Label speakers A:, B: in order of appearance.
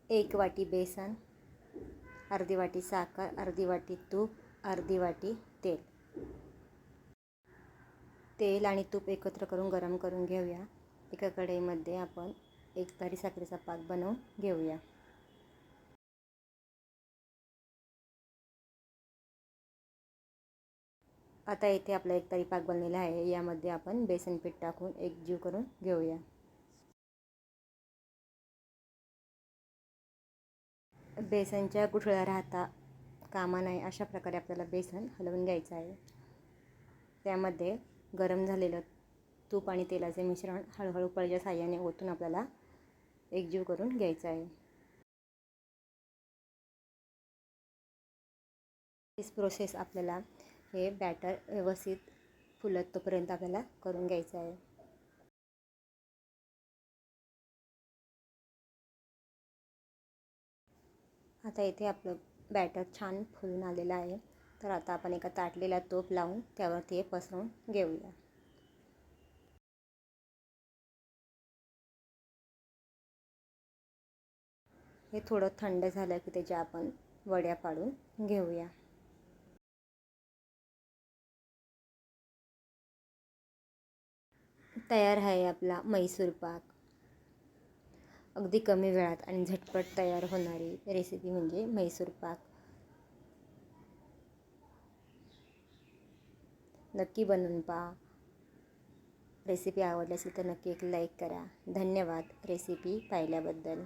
A: 1 वाटी बेसन, अर्धी वाटी साखर, अर्धी वाटी तूप, अर्धी वाटी तेल. तेल आणि तूप एकत्र करून गरम करून घेऊया. एका कढईमध्ये आपण 1 तारी साखरेचा पाक बनवून घेऊया. आता इथे आपला 1 तारी पाक बनलेला आहे. यामध्ये आपण बेसन पीठ टाकून एकजीव करून घेऊया. बेसनच्या गुठळ्या राहता कामा नये अशा प्रकारे आपल्याला बेसन हलवून घ्यायचं आहे. त्यामध्ये गरम झालेलं तूप आणि तेलाचे मिश्रण हळूहळू पळीच्या साहाय्याने ओतून आपल्याला एकजीव करून घ्यायचं आहे. हीच प्रोसेस आपल्याला हे बॅटर व्यवस्थित फुलत तोपर्यंत आपल्याला करून घ्यायचं आहे. आता इथे आपलं बॅटर छान फुलून आलेलं आहे. तर आता आपण एका ताटलेला तूप लावून त्यावरती हे पसरवून घेऊया. हे थोडं थंड झालं की त्याच्या आपण वड्या पाडून घेऊया. तयार आहे आपला म्हैसूर पाक. अगदी कमी वेळात आणि झटपट तयार होणारी रेसिपी म्हणजे म्हैसूर पाक. नक्की बनवून पहा. रेसिपी आवडली असेल तर नक्की एक लाईक करा. धन्यवाद रेसिपी पाहिल्याबद्दल.